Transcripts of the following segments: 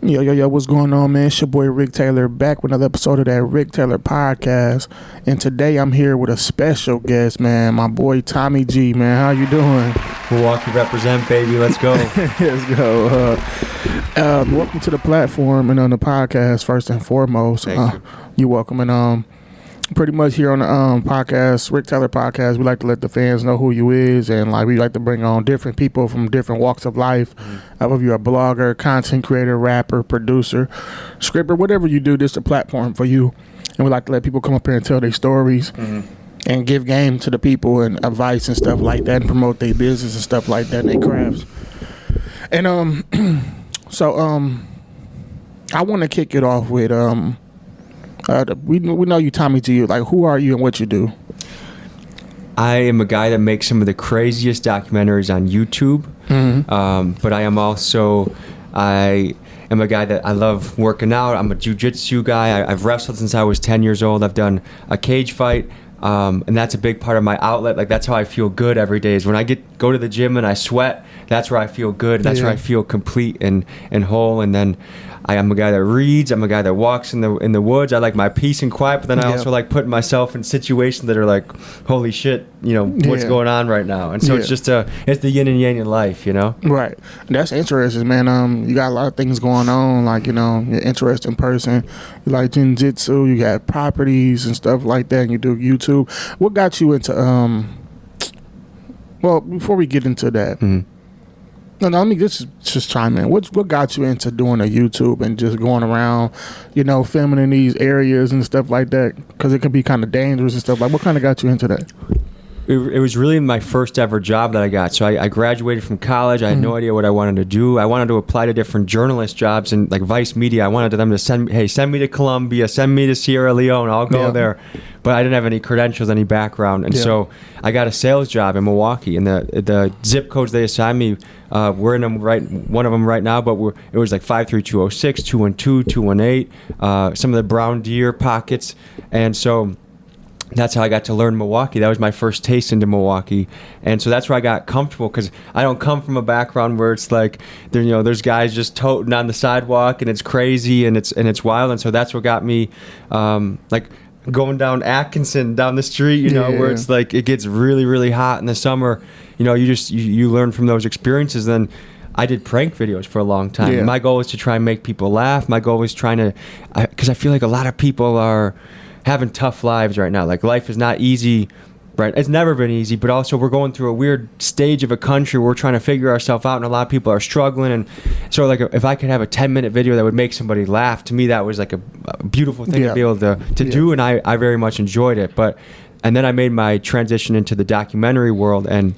Yo, what's going on, man? It's your boy Rick Taylor back with another episode of that Rick Taylor podcast. And today I'm here with a special guest, man. My boy Tommy G, man. How you doing? Milwaukee represent, baby. Let's go. Let's go. Welcome to the platform and on the podcast, first and foremost. Thank you. You're welcome. And pretty much here on the podcast, Rick Taylor podcast, we like to let the fans know who you is, and like we like to bring on different people from different walks of life. Whether you're a blogger, content creator, rapper, producer, scripter, whatever you do, this is a platform for you. And we like to let people come up here and tell their stories and give game to the people and advice and stuff like that, and promote their business and stuff like that and their crafts. And so I want to kick it off with we know you, Tommy G. Like, who are you and what you do? I am a guy that makes some of the craziest documentaries on YouTube. But I am a guy that I love working out. I'm a jiu-jitsu guy. I've wrestled since I was 10 years old. I've done a cage fight. And that's a big part of my outlet. Like, that's how I feel good every day, is when I go to the gym and I sweat. That's where I feel good. That's where I feel complete and whole. And then I am a guy that reads. I'm a guy that walks in the woods. I like my peace and quiet, but then I also like putting myself in situations that are like, holy shit, what's going on right now? And so it's just it's the yin and yang in life, Right. That's interesting, man. You got a lot of things going on, like, you're an interesting person. You like jiu-jitsu, you got properties and stuff like that, and you do YouTube. What got you into well, before we get into that, no, let me just chime in. What got you into doing a YouTube and just going around, filming in these areas and stuff like that? Because it can be kind of dangerous and stuff. Like, what kind of got you into that? It was really my first ever job that I got. So I graduated from college. I had no idea what I wanted to do. I wanted to apply to different journalist jobs and like Vice Media. I wanted them to send me to Colombia, send me to Sierra Leone. I'll go there. But I didn't have any credentials, any background. And so I got a sales job in Milwaukee. And the zip codes they assigned me, we're in them one of them right now, but it was like 53206, 212, 218, some of the brown deer pockets. And so that's how I got to learn Milwaukee. That was my first taste into Milwaukee. And so that's where I got comfortable, because I don't come from a background where it's like, there's guys just toting on the sidewalk and it's crazy and it's wild. And so that's what got me, like going down Atkinson, down the street, where it's like, it gets really, really hot in the summer. You learn from those experiences. Then I did prank videos for a long time. My goal was to try and make people laugh. My goal was because I feel like a lot of people are having tough lives right now. Like, life is not easy, right? It's never been easy, but also we're going through a weird stage of a country where we're trying to figure ourselves out, and a lot of people are struggling. And so, like, if I could have a 10-minute video that would make somebody laugh, to me that was like a beautiful thing to be able to do, and I very much enjoyed it. And then I made my transition into the documentary world, and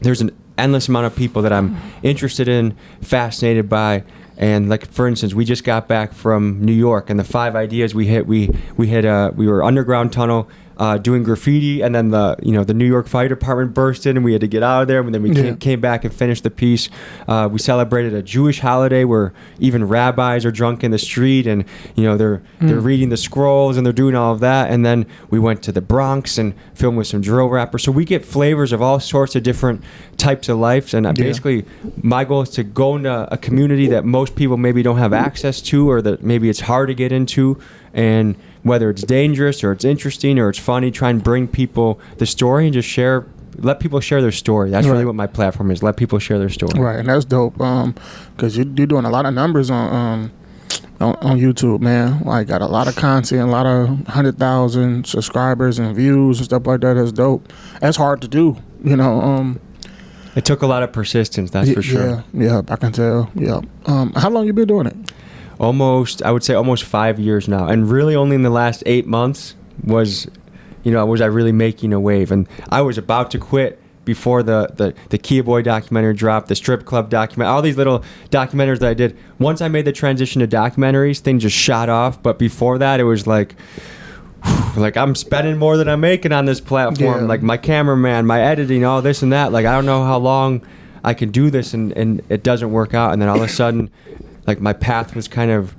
there's an endless amount of people that I'm interested in, fascinated by. And like, for instance, we just got back from New York, and the 5 ideas we were underground tunnel doing graffiti, and then the New York Fire Department burst in, and we had to get out of there. And then we came back and finished the piece. We celebrated a Jewish holiday where even rabbis are drunk in the street, and they're reading the scrolls and they're doing all of that. And then we went to the Bronx and filmed with some drill rappers. So we get flavors of all sorts of different types of lives. And basically, my goal is to go into a community that most people maybe don't have access to, or that maybe it's hard to get into, and whether it's dangerous or it's interesting or it's funny, try and bring people the story and just let people share their story. That's really what my platform is. Let people share their story. Right, and that's dope. Because you're doing a lot of numbers on YouTube, man. Like, got a lot of content, a lot of 100,000 subscribers and views and stuff like that. That's dope. That's hard to do, It took a lot of persistence, that's for sure. Yeah, I can tell. Yeah. How long you been doing it? I would say almost 5 years now. And really only in the last 8 months was I really making a wave. And I was about to quit before the Kia Boy documentary dropped, the Strip Club documentary, all these little documentaries that I did. Once I made the transition to documentaries, things just shot off. But before that, it was like I'm spending more than I'm making on this platform. Like, my cameraman, my editing, all this and that. Like, I don't know how long I can do this, and it doesn't work out. And then all of a sudden, like, my path was kind of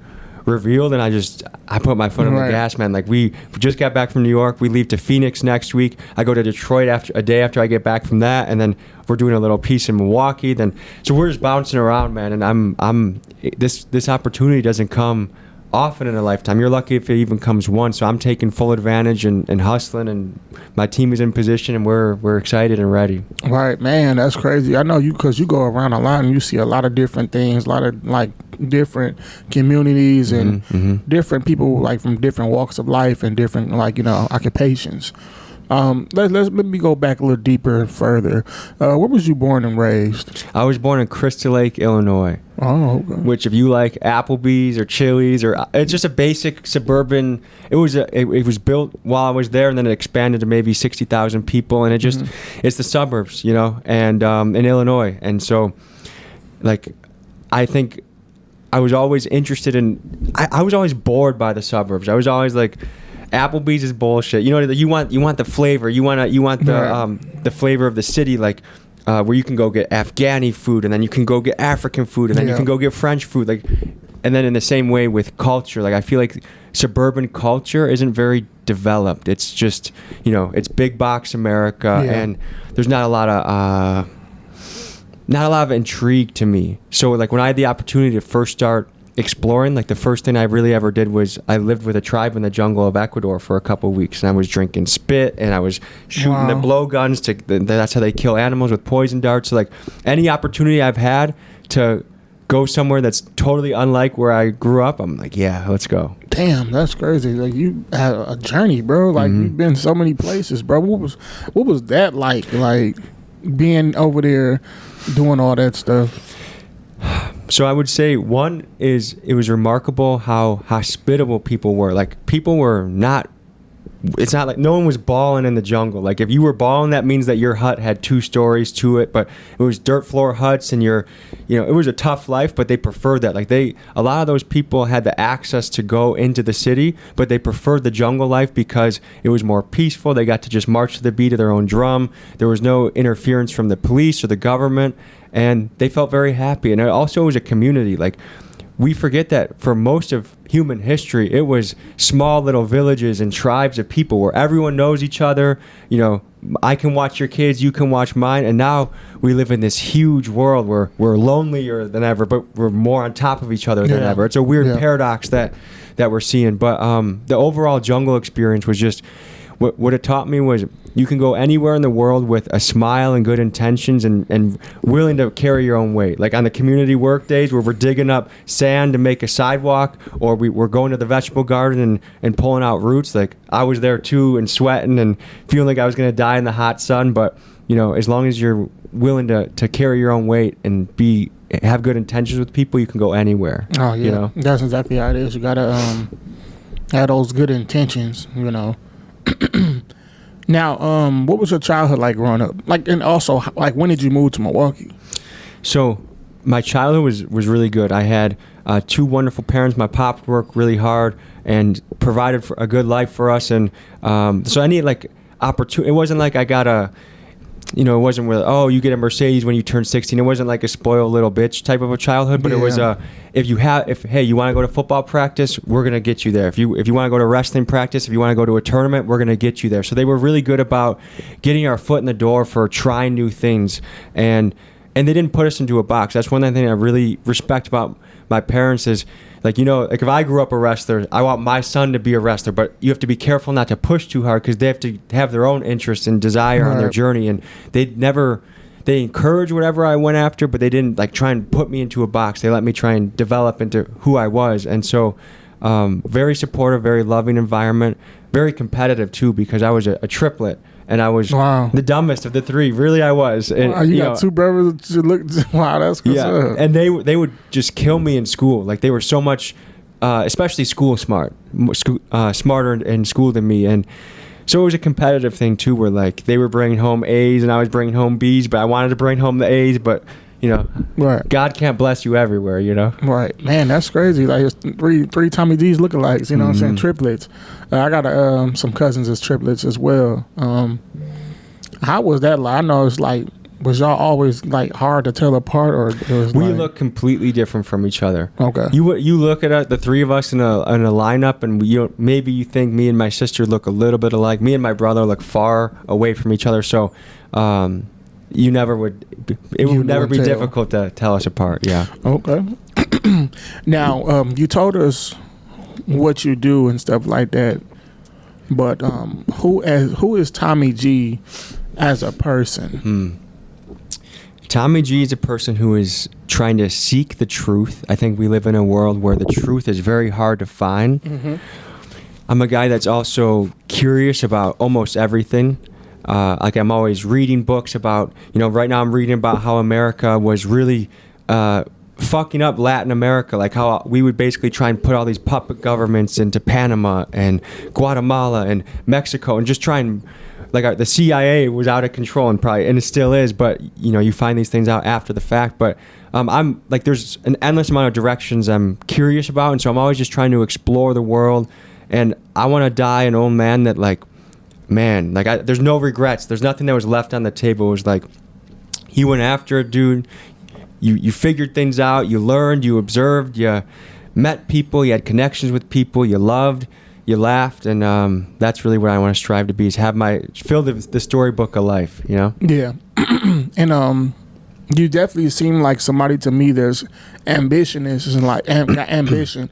revealed, and I put my foot on the gas, man. Like we just got back from New York. We leave to Phoenix next week. I go to Detroit a day after I get back from that, and then we're doing a little piece in Milwaukee. So we're just bouncing around, man. And this opportunity doesn't come often in a lifetime. You're lucky if it even comes once. So I'm taking full advantage and hustling, and my team is in position, and we're excited and ready. Right, man, that's crazy. I know you, because you go around a lot and you see a lot of different things, a lot of like different communities and different people like from different walks of life and different occupations. Let me go back a little deeper further. Where was you born and raised? I was born in Crystal Lake, Illinois. Oh, okay. Which, if you like Applebee's or Chili's, or it's just a basic suburban. It was built while I was there, and then it expanded to maybe 60,000 people, and it's the suburbs, and in Illinois, and so, like, I think I was always interested in. I was always bored by the suburbs. I was always like, Applebee's is bullshit. You want the flavor. You want the flavor of the city, like where you can go get Afghani food, and then you can go get African food, and then you can go get French food. Like, and then in the same way with culture, like I feel like suburban culture isn't very developed. It's just it's big box America, and there's not a lot of intrigue to me. So like when I had the opportunity to first start exploring, like the first thing I really ever did was I lived with a tribe in the jungle of Ecuador for a couple of weeks, and I was drinking spit, and I was shooting the blowguns that's how they kill animals, with poison darts. So like any opportunity I've had to go somewhere that's totally unlike where I grew up, I'm like, yeah, let's go. Damn, that's crazy. Like you had a journey, bro. Like you've been so many places, bro. What was that like? Like being over there doing all that stuff? So I would say one is it was remarkable how hospitable people were. Like people were not. It's not like no one was balling in the jungle. Like if you were balling, that means that your hut had 2 stories to it, but it was dirt floor huts, and it was a tough life, but they preferred that. Like a lot of those people had the access to go into the city, but they preferred the jungle life because it was more peaceful. They got to just march to the beat of their own drum. There was no interference from the police or the government, and they felt very happy. And it also was a community. Like we forget that for most of human history, it was small little villages and tribes of people where everyone knows each other. I can watch your kids, you can watch mine. And now we live in this huge world where we're lonelier than ever, but we're more on top of each other than ever. It's a weird paradox that we're seeing. But the overall jungle experience was just, what it taught me was you can go anywhere in the world with a smile and good intentions and willing to carry your own weight. Like on the community work days where we're digging up sand to make a sidewalk, or we're going to the vegetable garden and pulling out roots. Like I was there too, and sweating and feeling like I was going to die in the hot sun. But, as long as you're willing to carry your own weight and have good intentions with people, you can go anywhere. Oh, yeah. That's exactly how it is. You got to have those good intentions, Now, what was your childhood like growing up? Like, and also, like, when did you move to Milwaukee? So, my childhood was really good. I had 2 wonderful parents. My pop worked really hard and provided for a good life for us. And so I need like opportunity. It wasn't like I got it wasn't where, you get a Mercedes when you turn 16. It wasn't like a spoiled little bitch type of a childhood, but it was if you want to go to football practice, we're going to get you there. If you want to go to wrestling practice, if you want to go to a tournament, we're going to get you there. So they were really good about getting our foot in the door for trying new things, and they didn't put us into a box. That's one thing I really respect about my parents is, like if I grew up a wrestler, I want my son to be a wrestler, but you have to be careful not to push too hard because they have to have their own interest and desire on their journey, and they encouraged whatever I went after, but they didn't like try and put me into a box. They let me try and develop into who I was, and so very supportive, very loving environment, very competitive too, because I was a triplet. And I was the dumbest of the 3. Really, I was. And, you got 2 brothers to look. Wow, that's good. Yeah, and they would just kill me in school. Like they were so much, especially smarter in school than me. And so it was a competitive thing too, where like they were bringing home A's and I was bringing home B's, but I wanted to bring home the A's, but. God can't bless you everywhere, Right. Man, that's crazy. Like, it's three Tommy D's lookalikes, what I'm saying? Triplets. I got some cousins as triplets as well. How was that like? I know it's like was y'all always like hard to tell apart, or it was We like, look completely different from each other. Okay. You look at the three of us in a lineup, and maybe you think me and my sister look a little bit alike. Me and my brother look far away from each other. So, you never would. It would never be difficult to tell us apart. Yeah. Okay. Now, you told us what you do and stuff like that, but who is Tommy G as a person? Tommy G is a person who is trying to seek the truth. I think we live in a world where the truth is very hard to find. Mm-hmm. I'm a guy that's also curious about almost everything. Like I'm always reading books about, right now I'm reading about how America was really fucking up Latin America, like how we would basically try and put all these puppet governments into Panama and Guatemala and Mexico and just try and, like, the CIA was out of control and it still is, but you find these things out after the fact. But I'm like, there's an endless amount of directions I'm curious about, and so I'm always just trying to explore the world. And I want to die an old man that, like, man, like there's no regrets. There's nothing that was left on the table. It was like, he went after it, dude. You figured things out. You learned. You observed. You met people. You had connections with people. You loved. You laughed, and that's really what I want to strive to be: is fill the storybook of life. Yeah. And you definitely seem like somebody to me that's ambitious and like got ambition.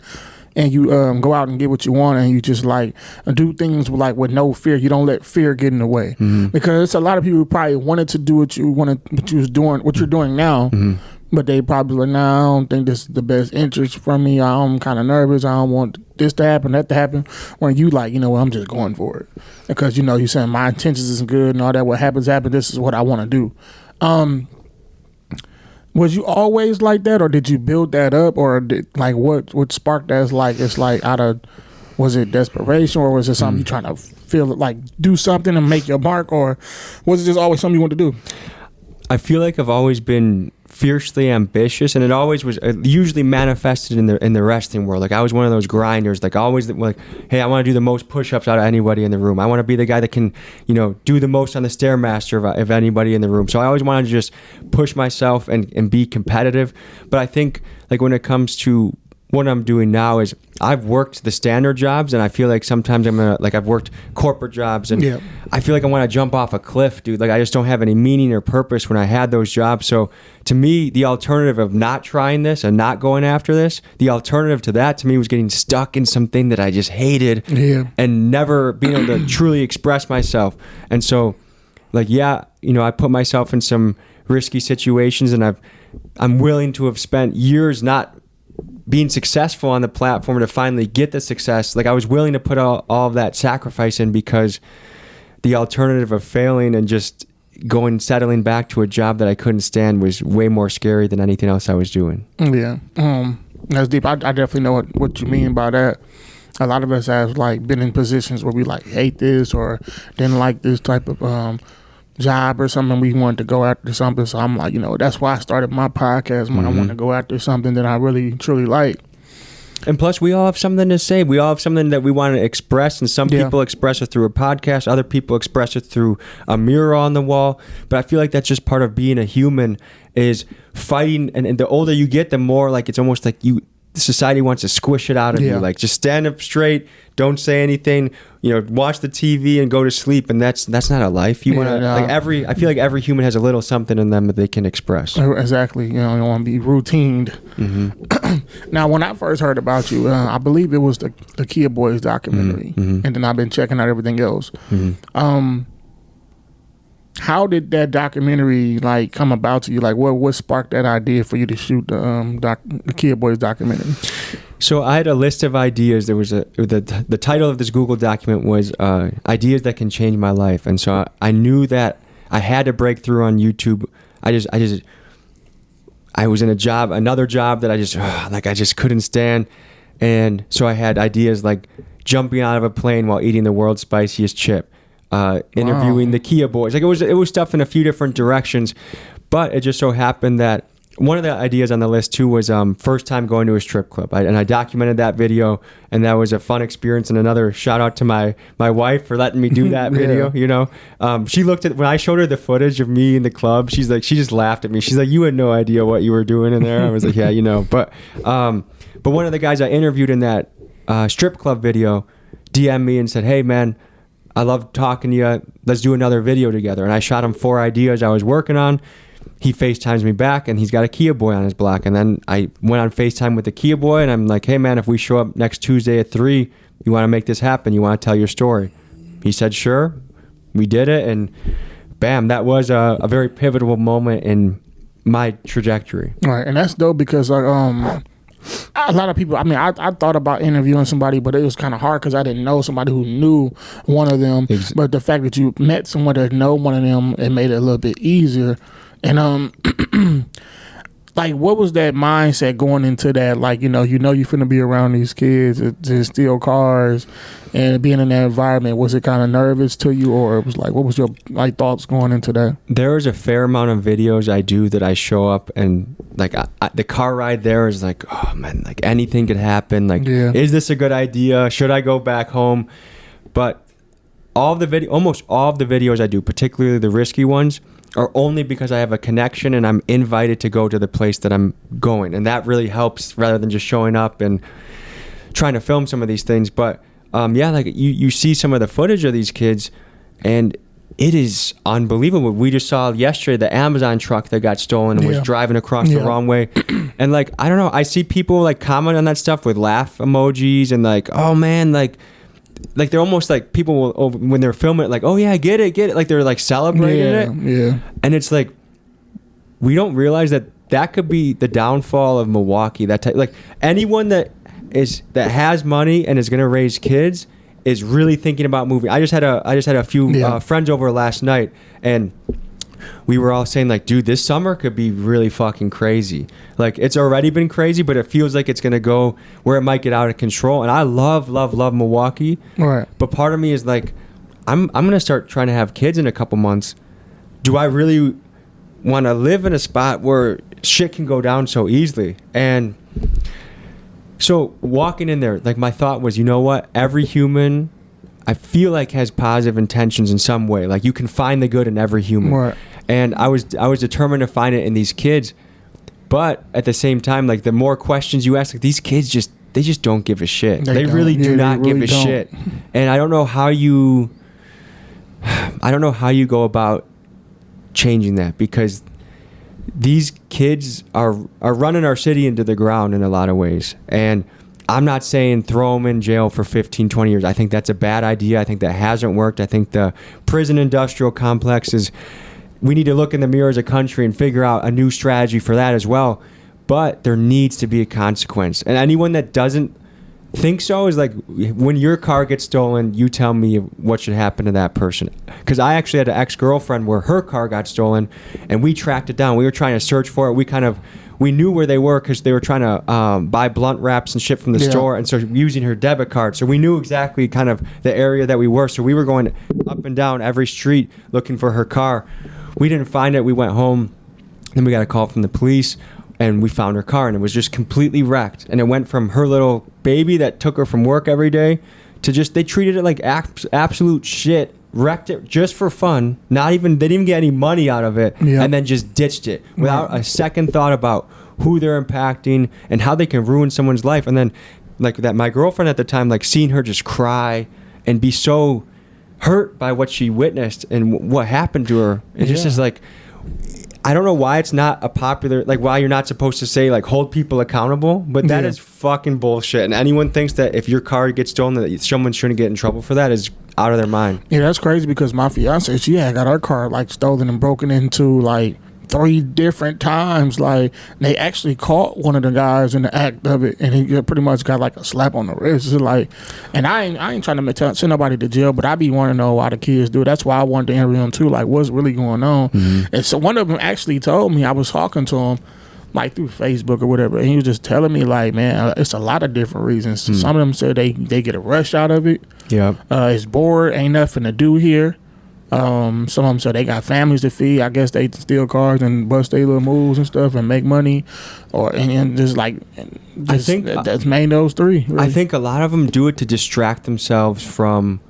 And you go out and get what you want, and you just like do things with no fear. You don't let fear get in the way, because it's a lot of people who probably wanted to do what you was doing, what you're doing now, but they probably like, no, I don't think this is the best interest from me. I'm kind of nervous. I don't want this to happen, that to happen. When you like, I'm just going for it, because you're saying my intentions isn't good and all that. What happens. This is what I want to do. Was you always like that, or did you build that up, or what sparked that? It's like was it desperation, or was it something you trying to feel like do something and make your mark, or was it just always something you wanted to do? I feel like I've always been fiercely ambitious, and it always was usually manifested in the wrestling world. Like I was one of those grinders, like always like, hey, I want to do the most push-ups out of anybody in the room. I want to be the guy that can, do the most on the Stairmaster of anybody in the room. So I always wanted to just push myself and be competitive. But I think like when it comes to what I'm doing now is I've worked the standard jobs, and I feel like sometimes I've worked corporate jobs, and I feel like I want to jump off a cliff, dude. Like I just don't have any meaning or purpose when I had those jobs. So to me, the alternative of not trying this and not going after this, the alternative to that to me was getting stuck in something that I just hated and never being able to truly express myself. And so like, I put myself in some risky situations, and I'm willing to have spent years not being successful on the platform to finally get the success. Like I was willing to put all of that sacrifice in, because the alternative of failing and just settling back to a job that I couldn't stand was way more scary than anything else I was doing. Yeah. That's deep. I definitely know what you mean by that. A lot of us have like been in positions where we like hate this or didn't like this type of job or something. We wanted to go after something. So I'm like, that's why I started my podcast, when I want to go after something that I really truly like. And plus, we all have something to say. We all have something that we want to express, and some people express it through a podcast. Other people express it through a mural on the wall. But I feel like that's just part of being a human, is fighting. And the older you get, the more like it's almost like society wants to squish it out of you. Like just stand up straight, don't say anything, watch the TV and go to sleep. And that's not a life. You want to I feel like every human has a little something in them that they can express. Exactly. You don't want to be routined. Now, when I first heard about you, I believe it was the Kia Boys documentary, and then I've been checking out everything else. How did that documentary like come about to you? Like, what sparked that idea for you to shoot the Kia Boys documentary? So I had a list of ideas. There was the title of this Google document was ideas that can change my life, and so I knew that I had to break through on YouTube. I was in another job that I just couldn't stand, and so I had ideas like jumping out of a plane while eating the world's spiciest chip. Interviewing the Kia Boys. Like it was stuff in a few different directions, but it just so happened that one of the ideas on the list too was first time going to a strip club, and I documented that video, and that was a fun experience. And another shout out to my wife for letting me do that video. You know, she looked at when I showed her the footage of me in the club. She's like, she just laughed at me. She's like, you had no idea what you were doing in there. I was like, yeah, you know. But one of the guys I interviewed in that strip club video DM'd me and said, hey man, I love talking to you. Let's do another video together. And I shot him 4 ideas I was working on. He FaceTimes me back, and he's got a Kia Boy on his block. And then I went on FaceTime with the Kia Boy, and I'm like, hey, man, if we show up next Tuesday at 3, you want to make this happen? You want to tell your story? He said, sure. We did it, and bam, that was a very pivotal moment in my trajectory. Right, and that's dope because a lot of people, I mean, I thought about interviewing somebody, but it was kind of hard because I didn't know somebody who knew one of them. But the fact that you met someone that know one of them, it made it a little bit easier. And like, what was that mindset going into that? Like, you finna be around these kids to steal cars and being in that environment. Was it kind of nervous to you, or it was like, what was your thoughts going into that? There is a fair amount of videos I do that I show up and like the car ride there is like, oh man, like anything could happen. Like, is this a good idea? Should I go back home? But almost all of the videos I do, particularly the risky ones, are only because I have a connection and I'm invited to go to the place that I'm going. And that really helps rather than just showing up and trying to film some of these things. But like you see some of the footage of these kids and it is unbelievable. We just saw yesterday the Amazon truck that got stolen and was driving across the wrong way. And like, I don't know, I see people like comment on that stuff with laugh emojis and like, oh man, like they're almost like people will, when they're filming it, like, oh yeah, get it, like they're like celebrating it. Yeah. And it's like, we don't realize that could be the downfall of Milwaukee. That type, like anyone that has money and is going to raise kids is really thinking about moving. I just had a few friends over last night, and we were all saying like, dude, this summer could be really fucking crazy. Like it's already been crazy, but it feels like it's gonna go where it might get out of control. And I love Milwaukee. Right. But part of me is like, I'm gonna start trying to have kids in a couple months. Do I really want to live in a spot where shit can go down so easily? And so walking in there, like my thought was, you know what? Every human, I feel like, has positive intentions in some way. Like you can find the good in every human. Right. And I was determined to find it in these kids. But at the same time, like the more questions you ask, like these kids they just don't give a shit. They really do not give a shit. And I don't know how you go about changing that, because these kids are running our city into the ground in a lot of ways. And I'm not saying throw them in jail for 15, 20 years. I think that's a bad idea. I think that hasn't worked. I think the prison industrial complex we need to look in the mirror as a country and figure out a new strategy for that as well. But there needs to be a consequence. And anyone that doesn't think so is like, when your car gets stolen, you tell me what should happen to that person. Because I actually had an ex-girlfriend where her car got stolen and we tracked it down. We were trying to search for it. We knew where they were because they were trying to buy blunt wraps and shit from the store, and so using her debit card. So we knew exactly kind of the area that we were. So we were going up and down every street looking for her car. We didn't find it. We went home. Then we got a call from the police, and we found her car, and it was just completely wrecked. And it went from her little baby that took her from work every day to just, they treated it like absolute shit. Wrecked it just for fun. They didn't even get any money out of it, and then just ditched it without a second thought about who they're impacting and how they can ruin someone's life. And then, like that, my girlfriend at the time, like seeing her just cry and be so hurt by what she witnessed and what happened to her. It just is like, I don't know why it's not a popular, like why you're not supposed to say like hold people accountable, but that is fucking bullshit. And anyone thinks that if your car gets stolen that someone shouldn't get in trouble for that is out of their mind. Yeah, that's crazy, because my fiance, she had got her car like stolen and broken into like 3 different times. Like they actually caught one of the guys in the act of it, and he pretty much got like a slap on the wrist. It's like, and I ain't trying to send nobody to jail, but I be wanting to know why the kids do it. That's why I wanted to interview them too, like what's really going on. And so one of them actually told me, I was talking to him like through Facebook or whatever, and he was just telling me like, man, it's a lot of different reasons. Some of them said they get a rush out of it. It's bored, ain't nothing to do here. Some of them said they got families to feed. I guess they steal cars and bust their little moves and stuff and make money, and just like, I think that's main those three. Really. I think a lot of them do it to distract themselves from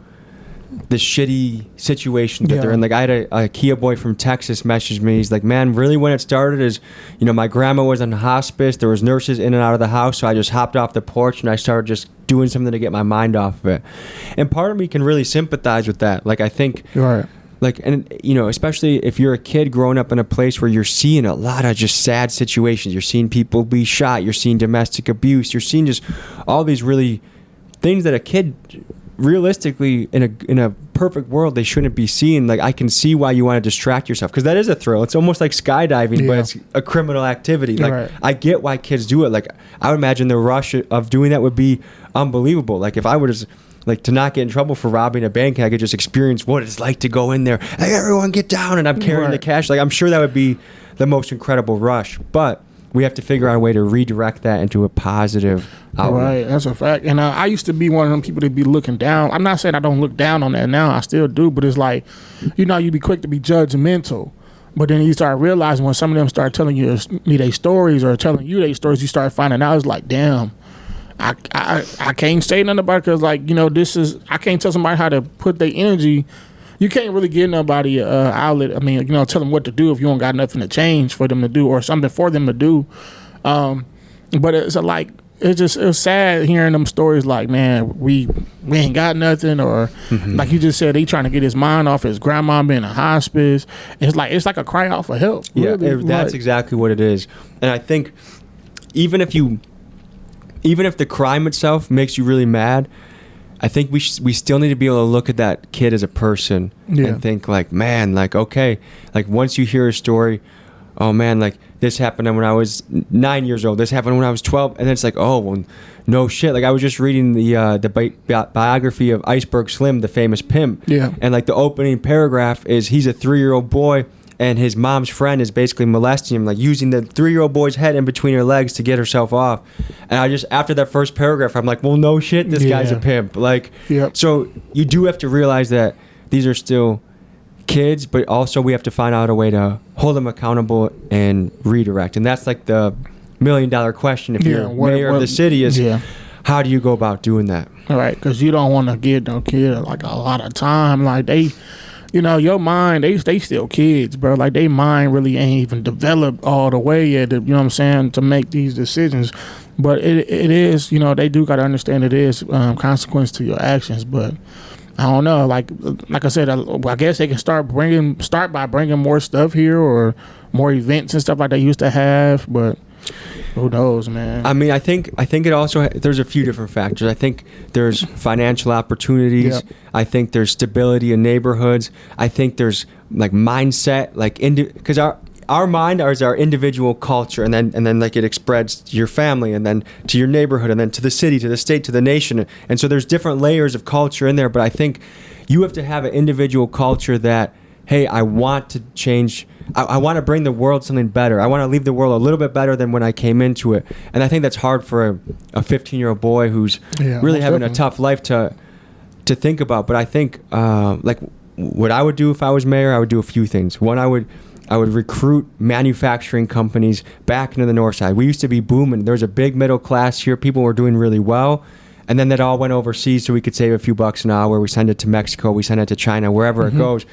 the shitty situation that they're in. Like, I had a Kia boy from Texas message me. He's like, man, really when it started is, my grandma was in hospice. There was nurses in and out of the house. So I just hopped off the porch and I started just doing something to get my mind off of it. And part of me can really sympathize with that. Like, I think, right. Like, and especially if you're a kid growing up in a place where you're seeing a lot of just sad situations. You're seeing people be shot. You're seeing domestic abuse. You're seeing just all these really things that a kid realistically in a perfect world they shouldn't be seeing. Like, I can see why you want to distract yourself, because that is a thrill. It's almost like skydiving, but it's a criminal activity. Like, right. I get why kids do it. Like, I would imagine the rush of doing that would be unbelievable. Like, if I would just like to not get in trouble for robbing a bank, and I could just experience what it's like to go in there, hey, everyone get down, and I'm carrying the cash. Like, I'm sure that would be the most incredible rush, but we have to figure out a way to redirect that into a positive outlet. Right, that's a fact. And I used to be one of them people that be looking down. I'm not saying I don't look down on that now. I still do, but it's like, you be quick to be judgmental. But then you start realizing when some of them start telling you their stories or telling you their stories, you start finding out it's like, damn, I can't say nothing about it, because like, I can't tell somebody how to put their energy. You can't really give nobody an outlet. I mean, tell them what to do if you don't got nothing to change for them to do or something for them to do. But it's sad hearing them stories like, man, we ain't got nothing, or like you just said, they trying to get his mind off his grandma being in a hospice. It's like a cry out for help. Yeah, really. That's exactly what it is. And I think even if the crime itself makes you really mad, I think we still need to be able to look at that kid as a person and think like, man, like, okay, like once you hear a story, oh man, like this happened when I was 9 years old, this happened when I was 12, and then it's like, oh, well, no shit. Like, I was just reading the biography of Iceberg Slim, the famous pimp, and like the opening paragraph is he's a 3-year-old boy, and his mom's friend is basically molesting him, like using the 3-year-old boy's head in between her legs to get herself off. And I just, after that first paragraph, I'm like, well, no shit, this guy's a pimp. Like, so you do have to realize that these are still kids, but also we have to find out a way to hold them accountable and redirect. And that's like the $1 million question if you're mayor of the city is, how do you go about doing that? All right, because you don't want to give no kid like a lot of time. Like they... your mind, they still kids, bro. Like, they mind really ain't even developed all the way yet, you know what I'm saying, to make these decisions. But it is, they do got to understand it is consequence to your actions. But I don't know, like I said, I guess they can start by bringing more stuff here or more events and stuff like they used to have, but who knows, man? I mean, I think it also, there's a few different factors. I think there's financial opportunities. I think there's stability in neighborhoods. I think there's like mindset, like because our mind is our individual culture, and then like it spreads to your family, and then to your neighborhood, and then to the city, to the state, to the nation. And so there's different layers of culture in there. But I think you have to have an individual culture that, hey, I want to change. I want to bring the world something better. I want to leave the world a little bit better than when I came into it. And I think that's hard for a 15-year-old boy who's really having a tough life to think about. But I think like what I would do if I was mayor, I would do a few things. One, I would recruit manufacturing companies back into the north side. We used to be booming. There was a big middle class here. People were doing really well. And then that all went overseas so we could save a few bucks an hour. We send it to Mexico. We send it to China, wherever it goes.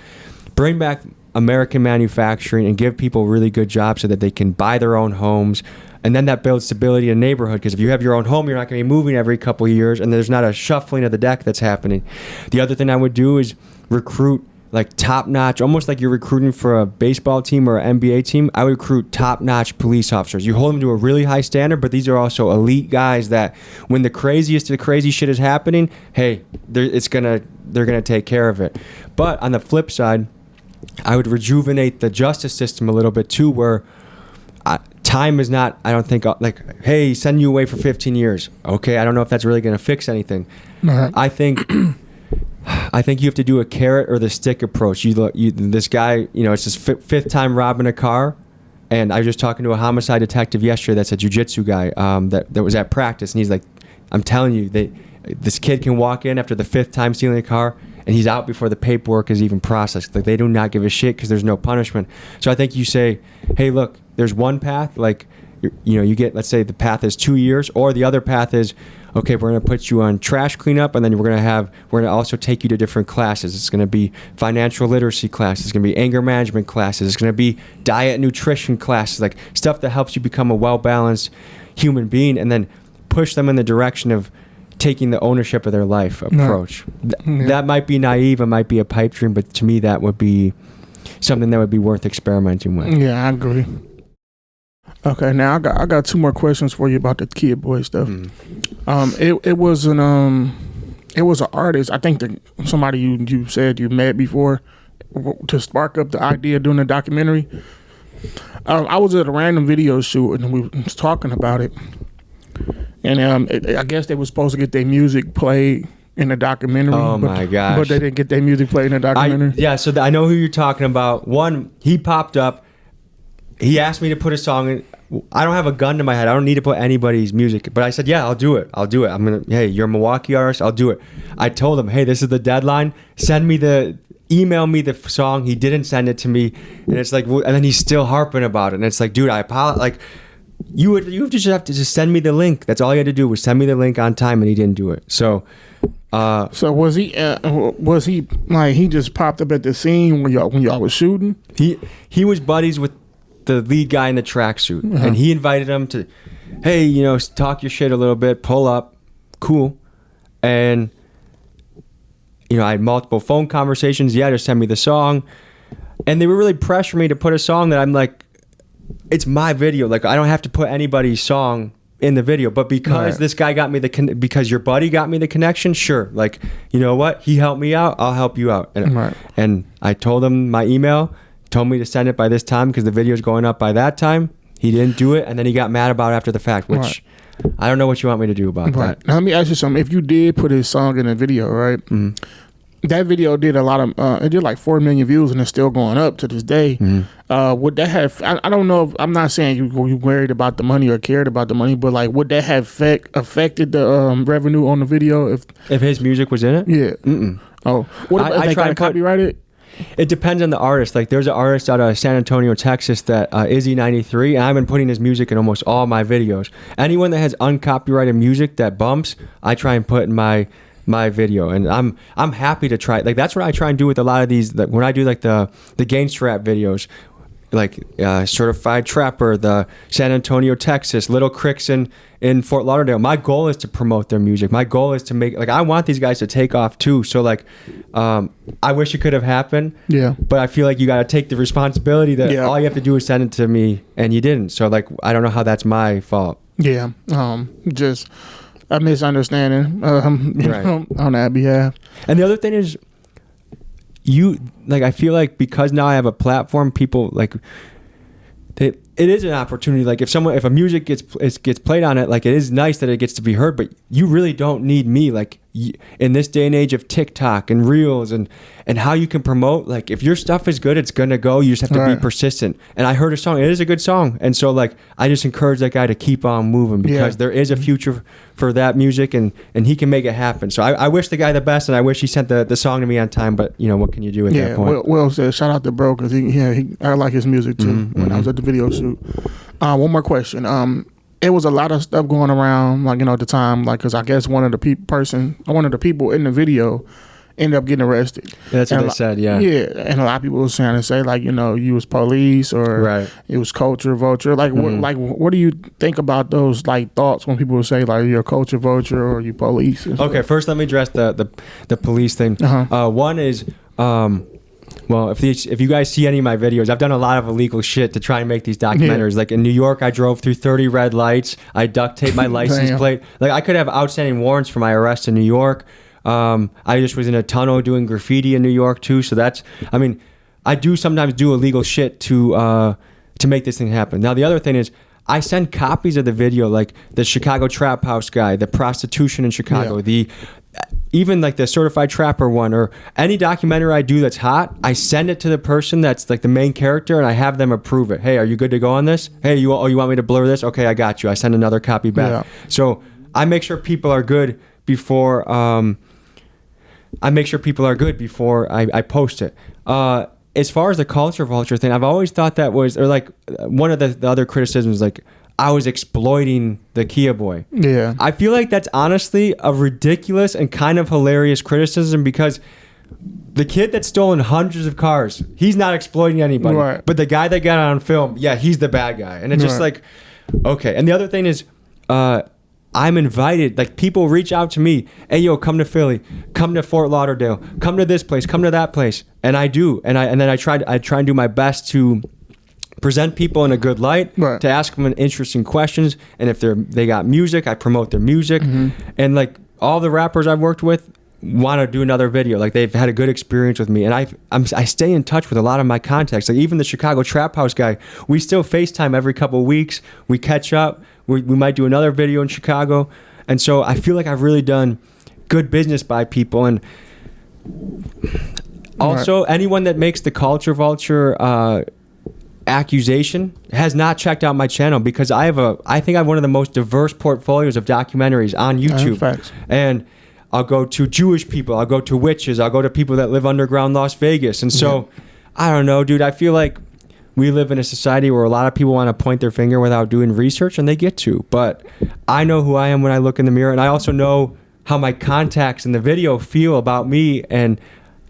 Bring back American manufacturing and give people really good jobs so that they can buy their own homes. And then that builds stability in the neighborhood, because if you have your own home, you're not going to be moving every couple of years, and there's not a shuffling of the deck that's happening. The other thing I would do is recruit like top-notch, almost like you're recruiting for a baseball team or an NBA team. I would recruit top-notch police officers. You hold them to a really high standard, but these are also elite guys that when the craziest of the crazy shit is happening, hey, they're gonna take care of it. But on the flip side, I would rejuvenate the justice system a little bit too, where time is not, I don't think, like, hey, send you away for 15 years. Okay, I don't know if that's really going to fix anything. I think you have to do a carrot or the stick approach. This guy, it's his fifth time robbing a car, and I was just talking to a homicide detective yesterday that's a jiu-jitsu guy that was at practice, and he's like, I'm telling you, this kid can walk in after the 5th time stealing a car, and he's out before the paperwork is even processed. Like, they do not give a shit because there's no punishment. So I think you say, hey, look, there's one path, like, you get, let's say the path is 2 years, or the other path is, okay, we're going to put you on trash cleanup, and then we're going to also take you to different classes. It's going to be financial literacy classes. It's going to be anger management classes. It's going to be diet and nutrition classes, like stuff that helps you become a well-balanced human being, and then push them in the direction of taking the ownership of their life approach. That might be naive. It might be a pipe dream, but to me, that would be something that would be worth experimenting with. Yeah, I agree. Okay, now I got 2 more questions for you about the Kid Boy stuff. It was an artist. I think somebody you said you met before to spark up the idea of doing a documentary. I was at a random video shoot and we was talking about it, and I guess they were supposed to get their music played in the documentary. Oh my gosh! But they didn't get their music played in the documentary. So I know who you're talking about. One, he popped up. He asked me to put a song in. I don't have a gun to my head. I don't need to put anybody's music. But I said, yeah, I'll do it. Hey, you're a Milwaukee artist. I'll do it. I told him, hey, this is the deadline. Email me the song. He didn't send it to me. And it's like, and then he's still harping about it. And it's like, dude, I apologize. Like, you just have to just send me the link. That's all you had to do was send me the link on time, and he didn't do it. So was he like, he just popped up at the scene when y'all was shooting? He was buddies with the lead guy in the tracksuit, and he invited him to, hey, talk your shit a little bit, pull up, cool. And I had multiple phone conversations. Yeah, just send me the song, and they were really pressuring me to put a song that I'm like, it's my video. Like, I don't have to put anybody's song in the video, but because this guy got me because your buddy got me the connection, sure. Like, you know what? He helped me out. I'll help you out. And I told him my email. Told me to send it by this time because the video is going up by that time. He didn't do it, and then he got mad about it after the fact, which I don't know what you want me to do about that. Now let me ask you something. If you did put his song in a video, right? That video did a lot of it did like 4 million views, and it's still going up to this day. Would that have, I don't know if, I'm not saying you worried about the money or cared about the money, but like, would that have affected the revenue on the video if his music was in it? Yeah. Oh, what if they got copyrighted? It depends on the artist. Like, there's an artist out of San Antonio, Texas, that Izzy93, and I've been putting his music in almost all my videos. Anyone that has uncopyrighted music that bumps, I try and put in my video, and I'm happy to try. Like, that's what I try and do with a lot of these. Like, when I do like the gangster rap videos, like Certified Trapper, the San Antonio, Texas, Little Cricks in Fort Lauderdale. My goal is to promote their music. My goal is to make, like, I want these guys to take off too. So like, I wish it could have happened. Yeah. But I feel like you got to take the responsibility that all you have to do is send it to me, and you didn't. So like, I don't know how that's my fault. Yeah. Just a misunderstanding on that behalf. And the other thing is, I feel like because now I have a platform, people like it is an opportunity. Like, if a music gets played on it, like, it is nice that it gets to be heard, but you really don't need me. Like, in this day and age of TikTok and Reels and how you can promote, like, if your stuff is good, it's gonna go. You just have to be persistent. And I heard a song; it is a good song, and so like, I just encourage that guy to keep on moving because there is a future for that music, and he can make it happen. So I wish the guy the best, and I wish he sent the song to me on time. But what can you do at that point? Will said, shout out to bro, because I like his music too. When I was at the video shoot. One more question. It was a lot of stuff going around, like, at the time, like, because I guess one of the people in the video ended up getting arrested. Yeah, that's what they said. Yeah. And a lot of people was trying to say, like, you was police, or it was culture vulture. Like, what do you think about those, like, thoughts when people would say, like, you're a culture vulture or you police? Okay, first let me address the police thing. One is, well, if you guys see any of my videos, I've done a lot of illegal shit to try and make these documentaries. Yeah. Like, in New York, I drove through 30 red lights. I duct taped my license plate. Like, I could have outstanding warrants for my arrest in New York. I just was in a tunnel doing graffiti in New York too. So I do sometimes do illegal shit to make this thing happen. Now, the other thing is, I send copies of the video, like the Chicago Trap House guy, the prostitution in Chicago, even like the Certified Trapper one, or any documentary I do that's hot, I send it to the person that's like the main character, and I have them approve it. Hey, are you good to go on this? Hey, you want me to blur this? Okay, I got you. I send another copy back. So I make sure people are good before I make sure people are good before I post it. As far as the culture vulture thing, I've always thought that was, or like one of the other criticisms, like I was exploiting the Kia boy. Yeah. I feel like that's honestly a ridiculous and kind of hilarious criticism, because the kid that's stolen hundreds of cars, he's not exploiting anybody. Right. But the guy that got it on film, yeah, he's the bad guy. And it's just like, okay. And the other thing is, I'm invited, like people reach out to me, hey yo, come to Philly, come to Fort Lauderdale, come to this place, come to that place, and I do, and then I try and do my best to present people in a good light, to ask them interesting questions, and if they got music, I promote their music, and like all the rappers I've worked with want to do another video, like they've had a good experience with me, and I stay in touch with a lot of my contacts, like even the Chicago Trap House guy, we still FaceTime every couple of weeks, we catch up. We might do another video in Chicago. And so I feel like I've really done good business by people. And also, anyone that makes the culture vulture accusation has not checked out my channel, because I think I have one of the most diverse portfolios of documentaries on YouTube. Facts. And I'll go to Jewish people, I'll go to witches, I'll go to people that live underground Las Vegas. And so, I don't know, dude, I feel like we live in a society where a lot of people want to point their finger without doing research, and they get to. But I know who I am when I look in the mirror, and I also know how my contacts in the video feel about me. And,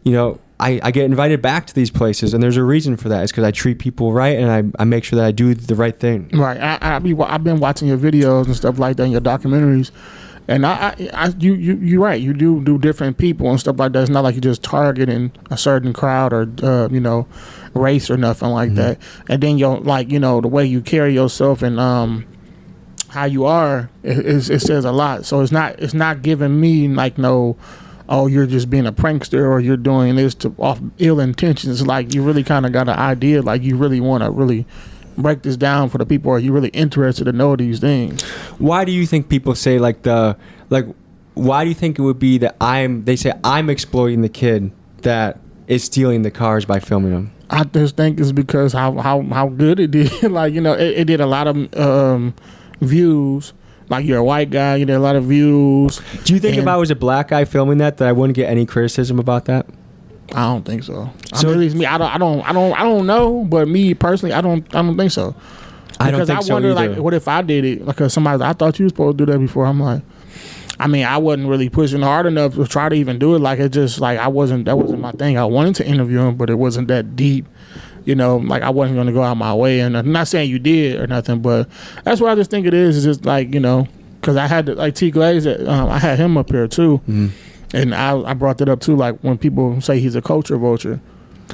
you know, I get invited back to these places, and there's a reason for that. It's because I treat people right, and I make sure that I do the right thing. Right. I've been watching your videos and stuff like that, and your documentaries. And you're right. You do different people and stuff like that. It's not like you're just targeting a certain crowd or race or nothing like that. And then the way you carry yourself and how you are, it says a lot. So it's not giving me like no, oh, you're just being a prankster or you're doing this off ill intentions. It's like you really kind of got an idea, like you really want to really break this down for the people. Are you really interested to know these things? Why do you think people say why do you think it would be that they say I'm exploiting the kid that is stealing the cars by filming them? I just think it's because how good it did. It did a lot of views. Like, you're a white guy, you did a lot of views. Do you think if I was a black guy filming that I wouldn't get any criticism about that? I don't think so. So at least me, I don't know. But me personally, I don't think so. I don't think so. Because I wonder, either. like, what if I did it? Like, somebody, I thought you were supposed to do that before. I'm like, I mean, I wasn't really pushing hard enough to try to even do it. Like, it just like that wasn't my thing. I wanted to interview him, but it wasn't that deep. Like, I wasn't going to go out my way. And I'm not saying you did or nothing, but that's what I just think it is. It's just like, because I had like T Glaze, I had him up here too. And I brought that up too, like when people say he's a culture vulture.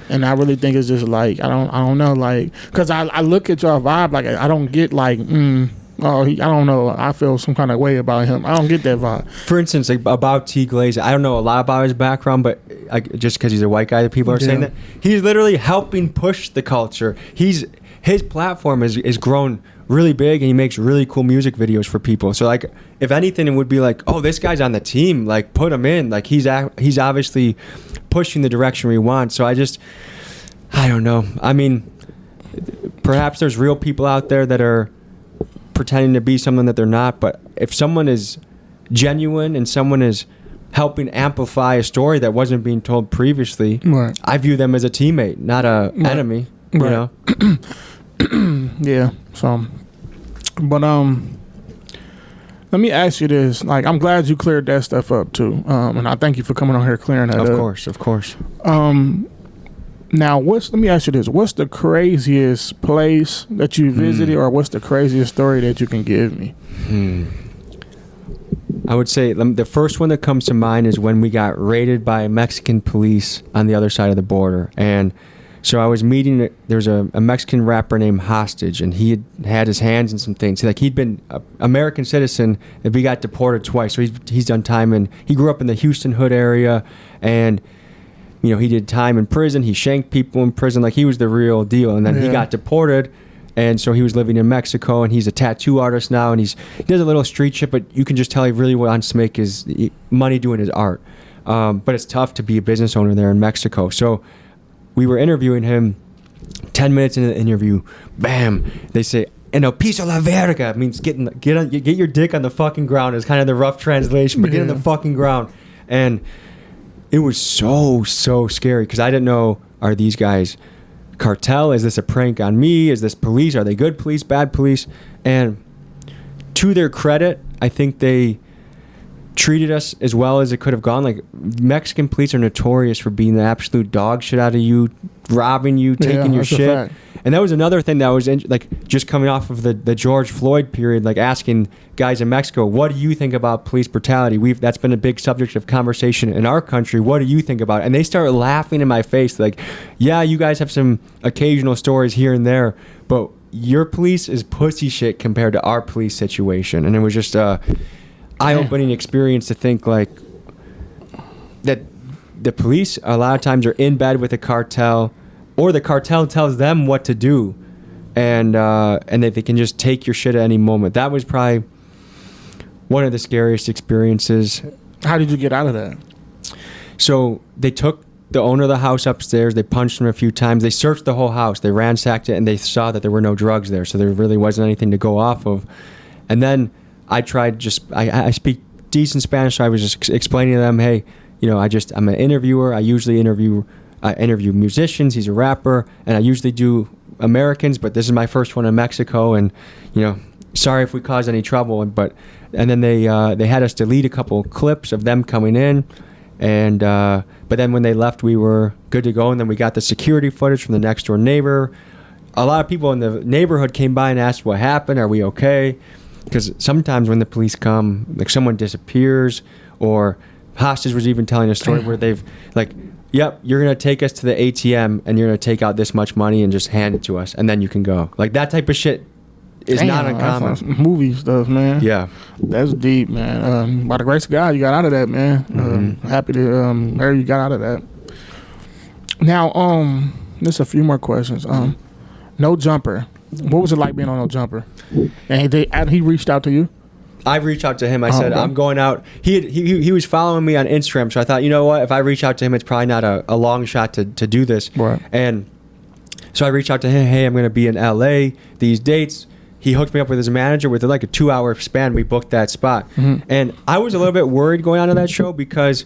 And I really think it's just like, I don't know, like, because I look at your vibe, like, I don't get like, I don't know, I feel some kind of way about him. I don't get that vibe. For instance, like about T Glaze, I don't know a lot about his background, but just because he's a white guy, people are saying that he's literally helping push the culture. His platform is grown really big, and he makes really cool music videos for people. So like, if anything, it would be like, oh, this guy's on the team, like put him in. Like he's obviously pushing the direction we want. So I don't know. I mean, perhaps there's real people out there that are pretending to be someone that they're not, but if someone is genuine and someone is helping amplify a story that wasn't being told previously, I view them as a teammate, not a enemy. You know? Yeah. So, but let me ask you this. Like, I'm glad you cleared that stuff up too. And I thank you for coming on here clearing that up. Of course. Now, let me ask you this. What's the craziest place that you visited, or what's the craziest story that you can give me? I would say the first one that comes to mind is when we got raided by Mexican police on the other side of the border. And so I was meeting, there's a Mexican rapper named Hostage, and he had his hands in some things. Like, he'd been an American citizen, and we got deported twice. So he's done time, and he grew up in the Houston Hood area, and he did time in prison. He shanked people in prison. Like, he was the real deal. And then he got deported, and so he was living in Mexico, and he's a tattoo artist now, and he does a little street shit, but you can just tell he really wants to make his money doing his art. But it's tough to be a business owner there in Mexico. So we were interviewing him. 10 minutes into the interview, bam, they say, "En el piso la verga," means get your dick on the fucking ground. Is kind of the rough translation, but get on the fucking ground. And it was so scary because I didn't know, are these guys cartel? Is this a prank on me? Is this police? Are they good police, bad police? And to their credit, I think they treated us as well as it could have gone. Like, Mexican police are notorious for being the absolute dog shit out of you, robbing you, taking your shit. And that was another thing that was like just coming off of the George Floyd period, like asking guys in Mexico, what do you think about police brutality? That's been a big subject of conversation in our country. What do you think about it? And they started laughing in my face, like, yeah, you guys have some occasional stories here and there, but your police is pussy shit compared to our police situation. And it was just eye-opening experience to think like that the police a lot of times are in bed with the cartel, or the cartel tells them what to do, and that they can just take your shit at any moment. That was probably one of the scariest experiences. How did you get out of that? So they took the owner of the house upstairs. They punched him a few times. They searched the whole house. They ransacked it, and they saw that there were no drugs there, so there really wasn't anything to go off of. And then I tried I speak decent Spanish, so I was just explaining to them, hey, I'm an interviewer. I usually interview musicians. He's a rapper, and I usually do Americans, but this is my first one in Mexico, and sorry if we caused any trouble. And then they had us delete a couple clips of them coming in, and but then when they left, we were good to go. And then we got the security footage from the next door neighbor. A lot of people in the neighborhood came by and asked what happened. Are we okay? Because sometimes when the police come, like, someone disappears, or hostage was even telling a story where they've like, yep, you're going to take us to the ATM and you're going to take out this much money and just hand it to us, and then you can go. Like, that type of shit is not uncommon. That's movie stuff, man. Yeah. That's deep, man. By the grace of God, you got out of that, man. Happy to hear you got out of that. Now, there's a few more questions. No Jumper. What was it like being on No Jumper? And he reached out to you? I reached out to him. I said, I'm going out. He was following me on Instagram, so I thought, you know what? If I reach out to him, it's probably not a long shot to do this. Right. And so I reached out to him. Hey, I'm going to be in LA these dates. He hooked me up with his manager. Within like a 2-hour span, we booked that spot. And I was a little bit worried going on to that show because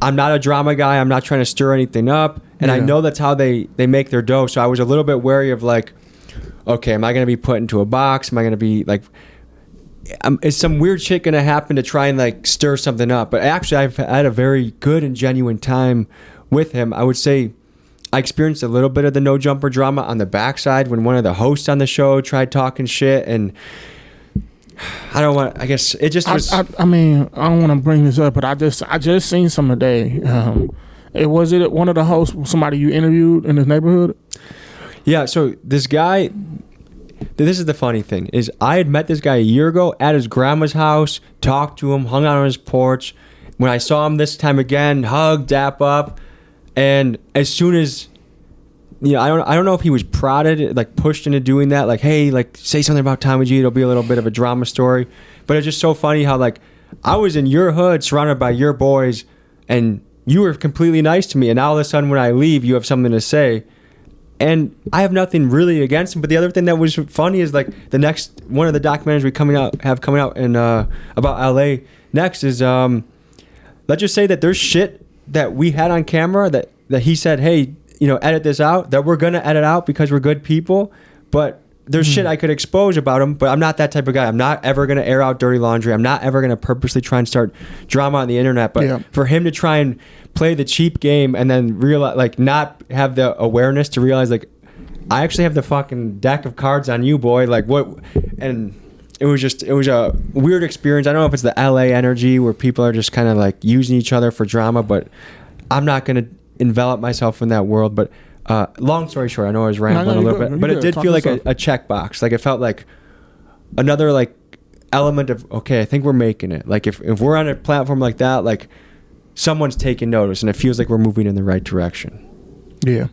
I'm not a drama guy. I'm not trying to stir anything up. And I know that's how they make their dough. So I was a little bit wary of like, okay, am I going to be put into a box? Am I going to be like, is some weird shit going to happen to try and like stir something up? But actually, I've had a very good and genuine time with him. I would say I experienced a little bit of the No Jumper drama on the backside when one of the hosts on the show tried talking shit, and I guess it just was. I mean, I don't want to bring this up, but I just seen some today. Was it one of the hosts, somebody you interviewed in this neighborhood? Yeah, so this guy, this is the funny thing, is I had met this guy a year ago at his grandma's house, talked to him, hung out on his porch. When I saw him this time again, hugged, dap up, and as soon as, I don't know if he was prodded, like pushed into doing that, like, hey, like, say something about Tommy G, it'll be a little bit of a drama story. But it's just so funny how, like, I was in your hood, surrounded by your boys, and you were completely nice to me, and now all of a sudden when I leave, you have something to say. And I have nothing really against him, but the other thing that was funny is like the next one of the documentaries we coming out in about LA next is let's just say that there's shit that we had on camera that he said, hey, edit this out, that we're gonna edit out because we're good people, but there's shit I could expose about him, but I'm not that type of guy. I'm not ever gonna air out dirty laundry. I'm not ever gonna purposely try and start drama on the internet. But for him to try and play the cheap game and then realize, like, not have the awareness to realize, like, I actually have the fucking deck of cards on you, boy. Like, what? And it was a weird experience. I don't know if it's the LA energy where people are just kind of like using each other for drama, but I'm not gonna envelop myself in that world. But long story short, I know I was rambling a little bit, but it did feel like a checkbox. Like, it felt like another like element of, okay, I think we're making it. Like, if we're on a platform like that, like, someone's taking notice, and it feels like we're moving in the right direction. Yeah,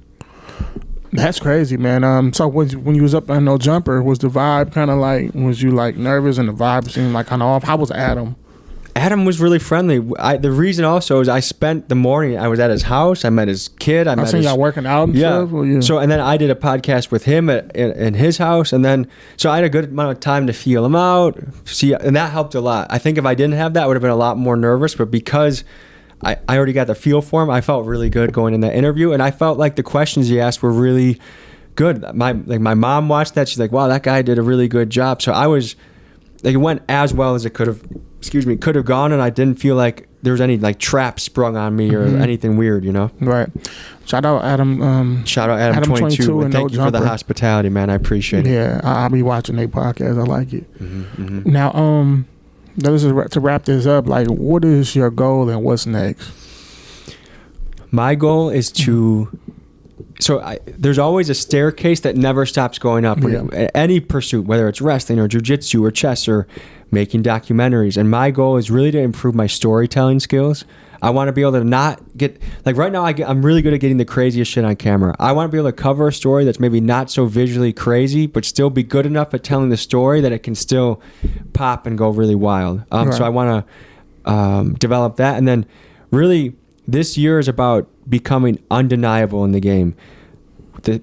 that's crazy, man. So when you was up on No Jumper, was the vibe kind of like, was you like nervous and the vibe seemed like kind of off? How was Adam? Adam was really friendly. The reason also is I spent the morning, I was at his house, I met his kid. I seen y'all working out and stuff? Well, yeah. So, and then I did a podcast with him in his house, and then, so I had a good amount of time to feel him out, and that helped a lot. I think if I didn't have that, I would have been a lot more nervous, but because I already got the feel for him. I felt really good going in that interview, and I felt like the questions he asked were really good. My mom watched that. She's like, wow, that guy did a really good job. So I was like, it went as well as it could have gone, and I didn't feel like there was any like trap sprung on me or anything weird, you know? Right. Shout out Adam. Shout out Adam 22 and thank you for the hospitality, man. I appreciate it. Yeah, I'll be watching their podcast. I like it. Now, this is to wrap this up. Like, what is your goal and what's next? My goal is to. So there's always a staircase that never stops going up. Any pursuit, whether it's wrestling or jiu-jitsu or chess or making documentaries. And my goal is really to improve my storytelling skills. I want to be able to not get, like right now I'm really good at getting the craziest shit on camera. I want to be able to cover a story that's maybe not so visually crazy, but still be good enough at telling the story that it can still pop and go really wild. So I want to develop that. And then really this year is about becoming undeniable in the game.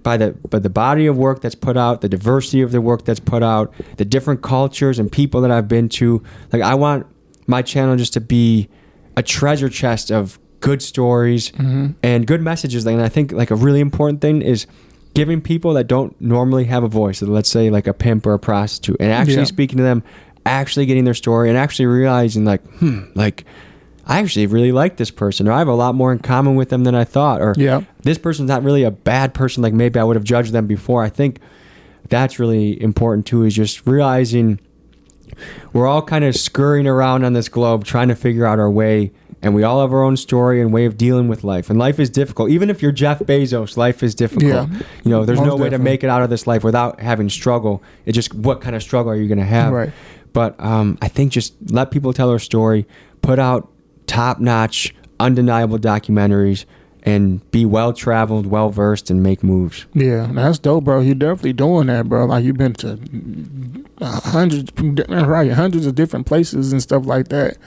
By the body of work that's put out, the diversity of the work that's put out, the different cultures and people that I've been to. Like I want my channel just to be a treasure chest of good stories and good messages. And I think like a really important thing is giving people that don't normally have a voice, so let's say like a pimp or a prostitute, and actually speaking to them, actually getting their story and actually realizing like, like I actually really like this person, or I have a lot more in common with them than I thought, or this person's not really a bad person like maybe I would have judged them before. I think that's really important too, is just realizing we're all kind of scurrying around on this globe trying to figure out our way, and we all have our own story and way of dealing with life. And life is difficult. Even if you're Jeff Bezos, life is difficult. You know, there's no way to make it out of this life without having struggle. It's just what kind of struggle are you going to have? Right. But I think just let people tell their story, put out top-notch, undeniable documentaries, and be well-traveled, well-versed, and make moves. Yeah, that's dope, bro. You're definitely doing that, bro. Like, you've been to hundreds of different places and stuff like that,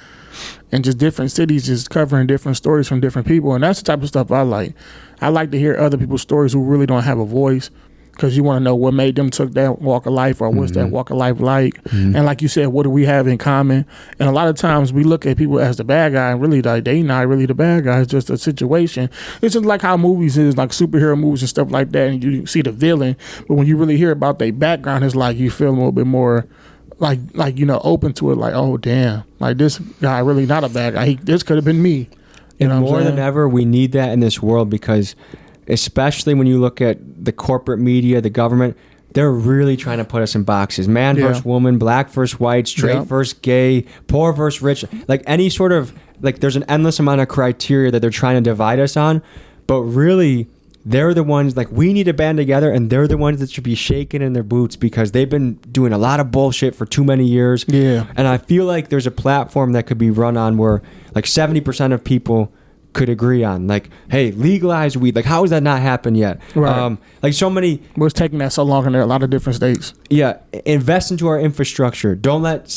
and just different cities, just covering different stories from different people, and that's the type of stuff I like. I like to hear other people's stories who really don't have a voice, because you want to know what made them took that walk of life, or what's that walk of life like. And like you said, what do we have in common? And a lot of times we look at people as the bad guy, and really like they not really the bad guy. It's just a situation. It's just like how movies is, like superhero movies and stuff like that, and you see the villain, but when you really hear about their background, it's like you feel a little bit more like you know, open to it, like, oh damn, like this guy really not a bad guy. This could have been me. You know, more than ever, we need that in this world, because especially when you look at the corporate media, the government, they're really trying to put us in boxes. Man versus woman, black versus white, straight versus gay, poor versus rich. Like any sort of, like there's an endless amount of criteria that they're trying to divide us on. But really, they're the ones, like we need to band together, and they're the ones that should be shaking in their boots, because they've been doing a lot of bullshit for too many years. And I feel like there's a platform that could be run on where like 70% of people could agree on, like, hey, legalize weed. Like, how has that not happened yet? Right. Like so many. What's taking that so long in there? A lot of different states. Yeah, invest into our infrastructure. Don't let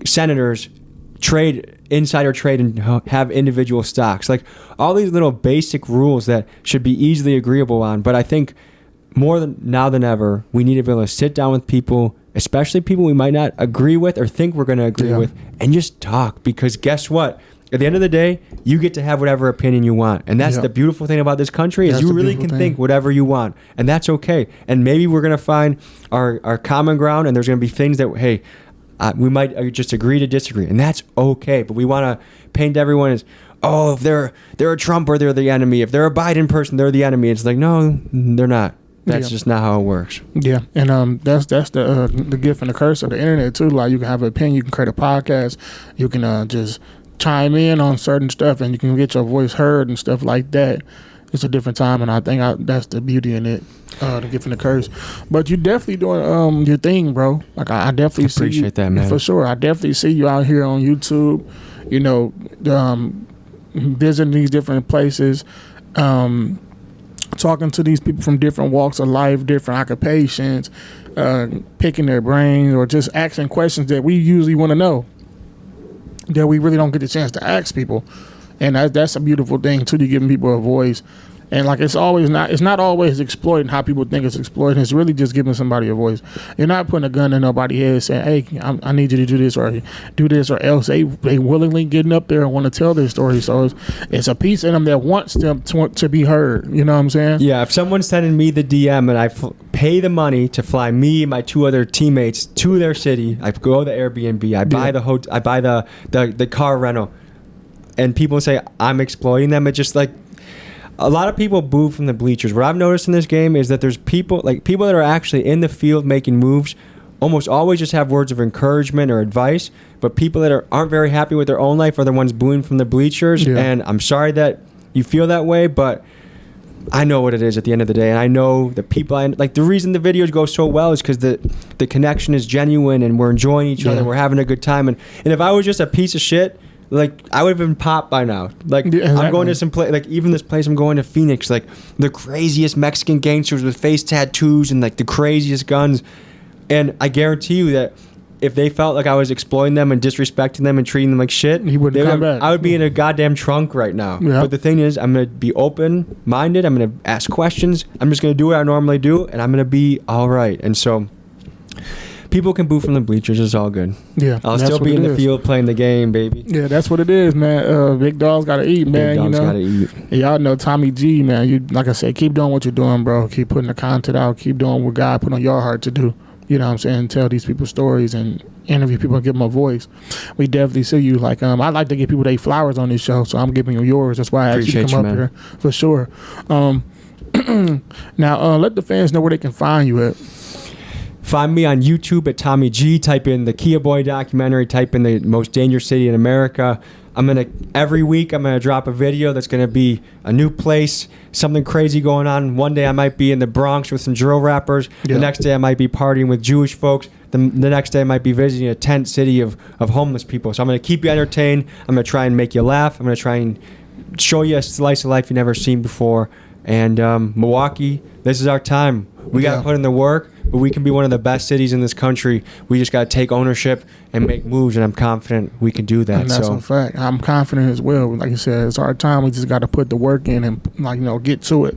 senators insider trade and have individual stocks. Like all these little basic rules that should be easily agreeable on. But I think more than now than ever, we need to be able to sit down with people, especially people we might not agree with or think we're going to agree with, and just talk. Because guess what? At the end of the day, you get to have whatever opinion you want. And that's the beautiful thing about this country, is you really can think whatever you want. And that's okay. And maybe we're going to find our common ground, and there's going to be things that, hey, we might just agree to disagree. And that's okay. But we want to paint everyone as, oh, if they're a Trump, or they're the enemy. If they're a Biden person, they're the enemy. It's like, no, they're not. That's just not how it works. Yeah, and that's the gift and the curse of the internet, too. Like, you can have an opinion. You can create a podcast. You can just chime in on certain stuff, and you can get your voice heard and stuff like that. It's a different time, and I think that's the beauty in it, the gift and the curse. But you definitely doing your thing, bro. Like I definitely appreciate that, man. For sure. I definitely see you out here on YouTube, you know, visiting these different places, talking to these people from different walks of life, different occupations, picking their brains, or just asking questions that we usually want to know, that we really don't get the chance to ask people. And that's a beautiful thing too. You're giving people a voice, And like it's not always exploiting how people think it's exploiting. It's really just giving somebody a voice. You're not putting a gun in nobody's head saying, hey, I need you to do this or else. They willingly getting up there and want to tell their story. So it's a piece in them that wants them to be heard. You know what I'm saying? Yeah, if someone's sending me the DM and I pay the money to fly me and my 2 other teammates to their city, I go to the Airbnb, I buy the hotel, I buy the car rental, and people say I'm exploiting them. It's just like a lot of people boo from the bleachers. What I've noticed in this game is that there's people that are actually in the field making moves almost always just have words of encouragement or advice, but people that aren't very happy with their own life are the ones booing from the bleachers. Yeah. And I'm sorry that you feel that way, but I know what it is at the end of the day, and I know the people. The reason the videos go so well is because the connection is genuine, and we're enjoying each other, and we're having a good time. And if I was just a piece of shit, like I would have been popped by now. Like exactly. I'm going to some place, like even this place I'm going to Phoenix, like the craziest Mexican gangsters with face tattoos and like the craziest guns. And I guarantee you that if they felt like I was exploiting them and disrespecting them and treating them like shit, he wouldn't come back. I would be in a goddamn trunk right now. Yeah. But the thing is, I'm going to be open-minded. I'm going to ask questions. I'm just going to do what I normally do, and I'm going to be all right. And so people can boo from the bleachers. It's all good. Yeah, I'll still be in the field playing the game, baby. Yeah, that's what it is, man. Big dogs got to eat, man. Big dogs got to eat. Y'all know Tommy G, man. You, like I said, keep doing what you're doing, bro. Keep putting the content out. Keep doing what God put on your heart to do. You know what I'm saying? Tell these people stories and interview people and give them a voice. We definitely see you. Like, I like to give people their flowers on this show, so I'm giving you yours. That's why I asked you to come up here for sure. Now, let the fans know where they can find you at. Find me on YouTube at Tommy G. Type in the Kia Boy documentary. Type in the most dangerous city in America. Every week I'm gonna drop a video that's gonna be a new place, something crazy going on. One day I might be in the Bronx with some drill rappers. Yeah. The next day I might be partying with Jewish folks. The next day I might be visiting a tent city of homeless people. So I'm gonna keep you entertained. I'm gonna try and make you laugh. I'm gonna try and show you a slice of life you've never seen before. And Milwaukee, this is our time. We got to put in the work, but we can be one of the best cities in this country. We just got to take ownership and make moves, and I'm confident we can do that. And that's a fact. I'm confident as well. Like you said, it's our time. We just got to put the work in and get to it.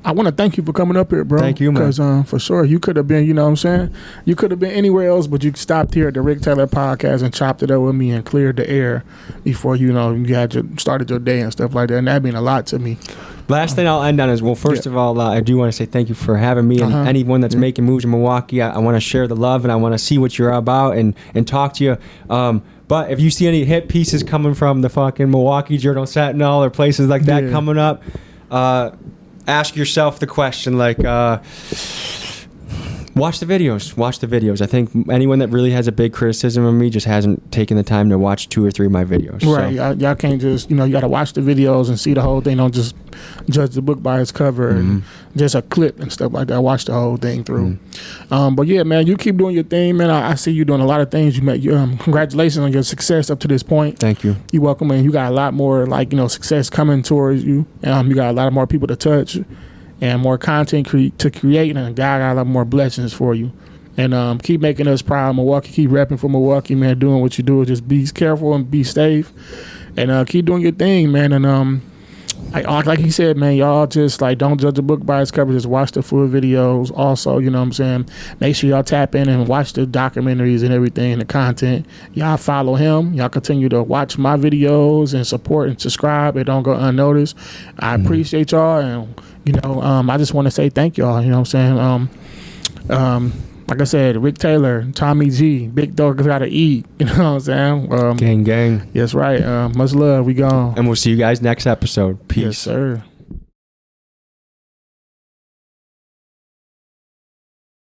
I want to thank you for coming up here, bro. Thank you, man. Because for sure, you could have been, you know what I'm saying? You could have been anywhere else, but you stopped here at the Rick Taylor podcast and chopped it up with me and cleared the air before, you had started your day and stuff like that. And that mean a lot to me. Last thing I'll end on is, first of all, I do want to say thank you for having me and anyone that's making moves in Milwaukee. I want to share the love, and I want to see what you're about and talk to you. But if you see any hit pieces coming from the fucking Milwaukee Journal Sentinel or places like that coming up, ask yourself the question, watch the videos. I think anyone that really has a big criticism of me just hasn't taken the time to watch 2 or 3 of my videos. Right. So. Y'all can't just, you got to watch the videos and see the whole thing. Don't just judge the book by its cover and just a clip and stuff like that. Watch the whole thing through. But yeah, man, you keep doing your thing, man. I see you doing a lot of things. Congratulations on your success up to this point. Thank you. You're welcome, man. You got a lot more, success coming towards you. You got a lot more people to touch and more content to create, and God got a lot more blessings for you. And keep making us proud, Milwaukee. Keep repping for Milwaukee, man. Doing what you do. Just be careful and be safe, and keep doing your thing, man. And like he said, man, y'all just don't judge a book by its cover. Just watch the full videos. Also, you know what I'm saying, make sure y'all tap in and watch the documentaries and everything, the content. Y'all follow him. Y'all continue to watch my videos and support and subscribe. It don't go unnoticed. I appreciate y'all, and I just want to say thank y'all. You know what I'm saying? Like I said, Rick Taylor, Tommy G, Big Dog Gotta Eat. You know what I'm saying? Gang. That's right. Much love. We gone. And we'll see you guys next episode. Peace. Yes, sir.